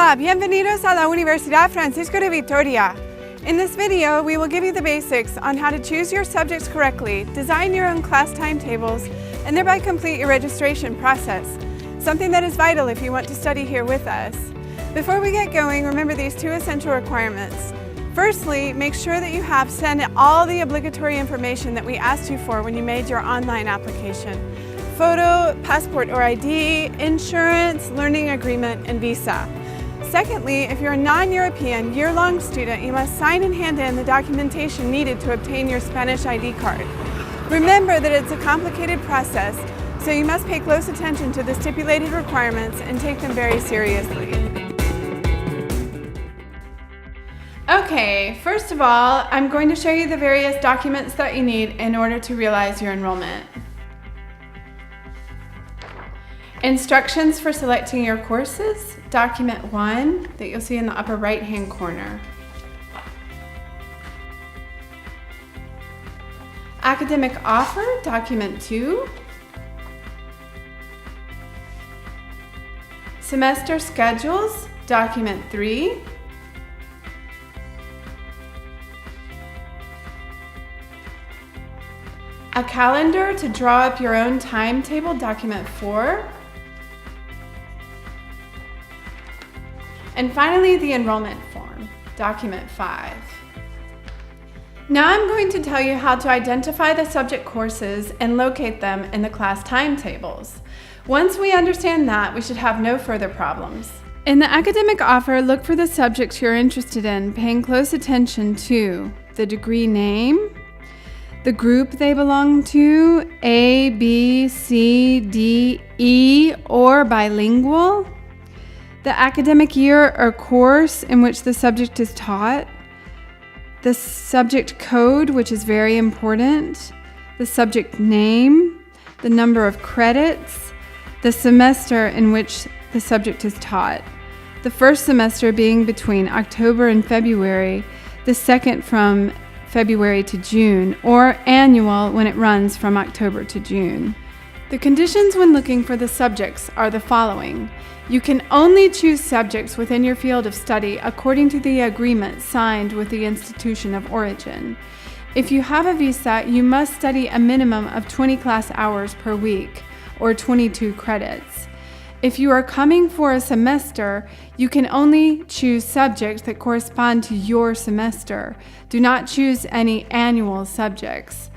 Hola, bienvenidos a la Universidad Francisco de Vitoria. In this video, we will give you the basics on how to choose your subjects correctly, design your own class timetables, and thereby complete your registration process, something that is vital if you want to study here with us. Before we get going, remember these two essential requirements. Firstly, make sure that you have sent all the obligatory information that we asked you for when you made your online application. Photo, passport or ID, insurance, learning agreement, and visa. Secondly, if you're a non-European, year-long student, you must sign and hand in the documentation needed to obtain your Spanish ID card. Remember that it's a complicated process, so you must pay close attention to the stipulated requirements and take them very seriously. Okay, first of all, I'm going to show you the various documents that you need in order to realize your enrollment. Instructions for selecting your courses, document 1 that you'll see in the upper right-hand corner. Academic offer, document 2. Semester schedules, document 3. A calendar to draw up your own timetable, document 4. And finally, the enrollment form, document 5. Now I'm going to tell you how to identify the subject courses and locate them in the class timetables. Once we understand that, we should have no further problems. In the academic offer, look for the subjects you're interested in, paying close attention to the degree name, the group they belong to, A, B, C, D, E, or bilingual, the academic year or course in which the subject is taught, the subject code, which is very important, the subject name, the number of credits, the semester in which the subject is taught, the first semester being between October and February, the second from February to June, or annual when it runs from October to June. The conditions when looking for the subjects are the following. You can only choose subjects within your field of study according to the agreement signed with the institution of origin. If you have a visa, you must study a minimum of 20 class hours per week, or 22 credits. If you are coming for a semester, you can only choose subjects that correspond to your semester. Do not choose any annual subjects.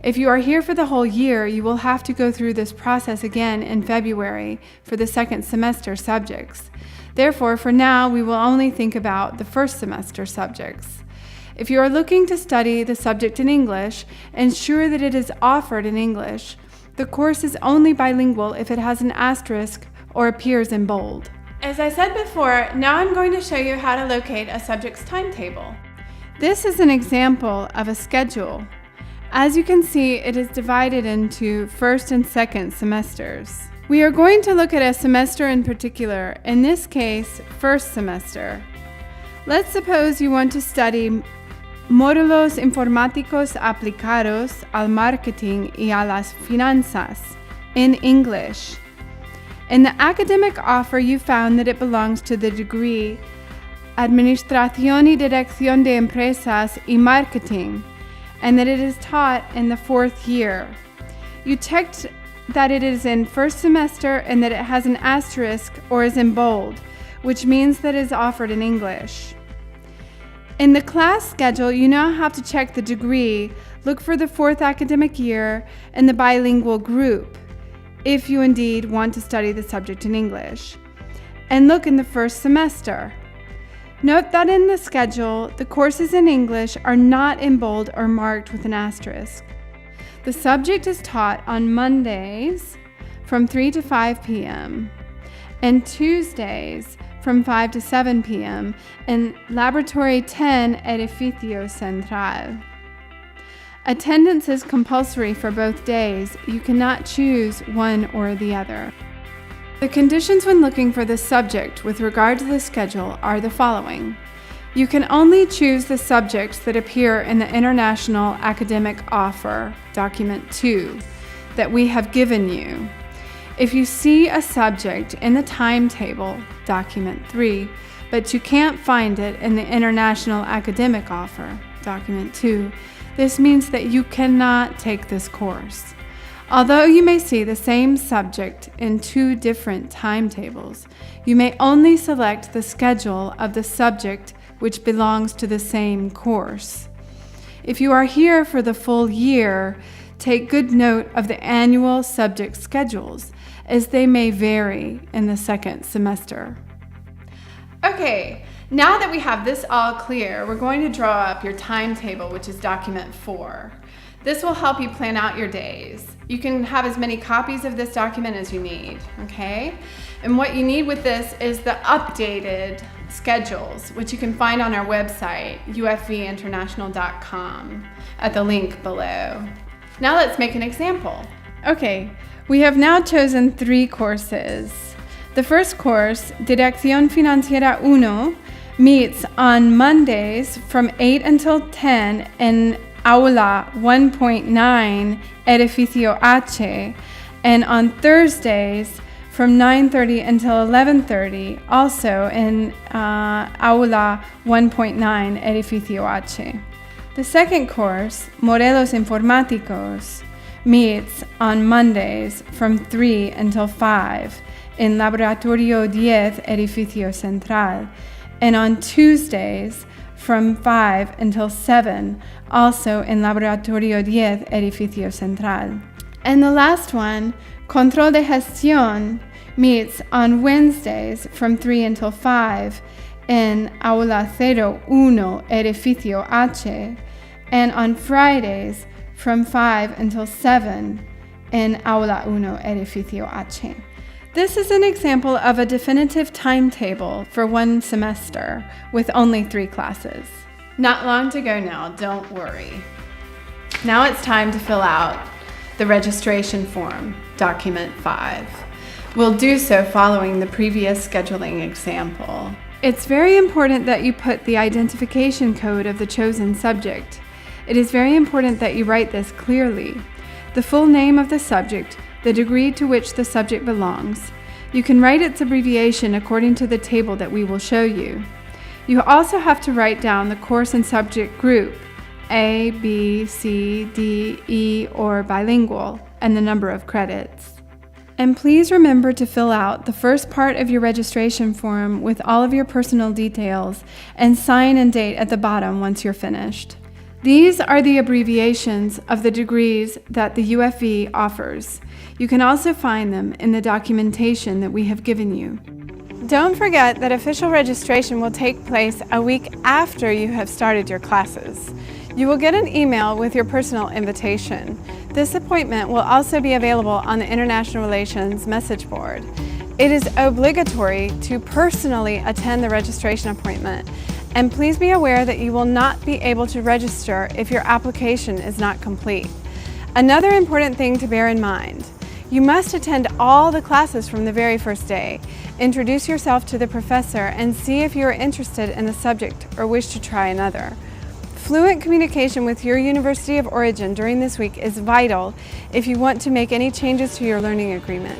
If you are here for the whole year, you will have to go through this process again in February for the second semester subjects. Therefore, for now, we will only think about the first semester subjects. If you are looking to study the subject in English, ensure that it is offered in English. The course is only bilingual if it has an asterisk or appears in bold. As I said before, now I'm going to show you how to locate a subject's timetable. This is an example of a schedule. As you can see, it is divided into first and second semesters. We are going to look at a semester in particular, in this case, first semester. Let's suppose you want to study Módulos Informáticos Aplicados al Marketing y a las Finanzas in English. In the academic offer, you found that it belongs to the degree Administración y Dirección de Empresas y Marketing, and that it is taught in the 4th year. You checked that it is in first semester and that it has an asterisk or is in bold, which means that it is offered in English. In the class schedule, you now have to check the degree, look for the 4th academic year, and the bilingual group, if you indeed want to study the subject in English, and look in the first semester. Note that in the schedule, the courses in English are not in bold or marked with an asterisk. The subject is taught on Mondays from 3 to 5 p.m. and Tuesdays from 5 to 7 p.m. in Laboratory 10 Edificio Central. Attendance is compulsory for both days. You cannot choose one or the other. The conditions when looking for the subject with regard to the schedule are the following. You can only choose the subjects that appear in the International Academic Offer, Document 2, that we have given you. If you see a subject in the timetable, Document 3, but you can't find it in the International Academic Offer, Document 2, this means that you cannot take this course. Although you may see the same subject in 2 different timetables, you may only select the schedule of the subject which belongs to the same course. If you are here for the full year, take good note of the annual subject schedules, as they may vary in the second semester. Okay, now that we have this all clear, we're going to draw up your timetable, which is document 4. This will help you plan out your days. You can have as many copies of this document as you need, okay? And what you need with this is the updated schedules, which you can find on our website, ufvinternational.com, at the link below. Now let's make an example. Okay, we have now chosen 3 courses. The first course, Dirección Financiera 1, meets on Mondays from 8 until 10 in Aula 1.9, Edificio H, and on Thursdays from 9:30 until 11:30, also in Aula 1.9, Edificio H. The second course, Modelos Informáticos, meets on Mondays from 3 until 5 in Laboratorio 10, Edificio Central, and on Tuesdays from 5 until 7, also in Laboratorio 10, Edificio Central. And the last one, Control de Gestión, meets on Wednesdays from 3 until 5 in Aula 01, Edificio H, and on Fridays from 5 until 7 in Aula 1, Edificio H. This is an example of a definitive timetable for 1 semester with only 3 classes. Not long to go now, don't worry. Now it's time to fill out the registration form, document 5. We'll do so following the previous scheduling example. It's very important that you put the identification code of the chosen subject. It is very important that you write this clearly. The full name of the subject, the degree to which the subject belongs. You can write its abbreviation according to the table that we will show you. You also have to write down the course and subject group, A, B, C, D, E, or bilingual, and the number of credits. And please remember to fill out the first part of your registration form with all of your personal details and sign and date at the bottom once you're finished. These are the abbreviations of the degrees that the UFV offers. You can also find them in the documentation that we have given you. Don't forget that official registration will take place a week after you have started your classes. You will get an email with your personal invitation. This appointment will also be available on the International Relations message board. It is obligatory to personally attend the registration appointment, and please be aware that you will not be able to register if your application is not complete. Another important thing to bear in mind, you must attend all the classes from the very first day. Introduce yourself to the professor and see if you are interested in the subject or wish to try another. Fluent communication with your university of origin during this week is vital if you want to make any changes to your learning agreement.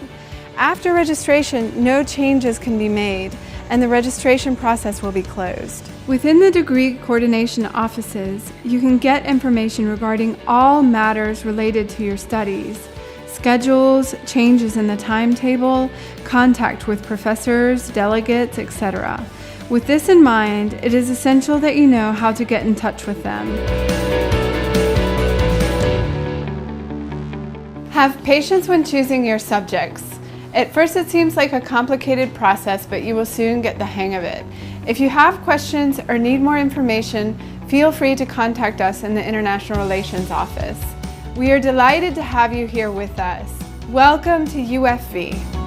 After registration, no changes can be made, and the registration process will be closed. Within the degree coordination offices, you can get information regarding all matters related to your studies, schedules, changes in the timetable, contact with professors, delegates, etc. With this in mind, it is essential that you know how to get in touch with them. Have patience when choosing your subjects. At first it seems like a complicated process, but you will soon get the hang of it. If you have questions or need more information, feel free to contact us in the International Relations Office. We are delighted to have you here with us. Welcome to UFV.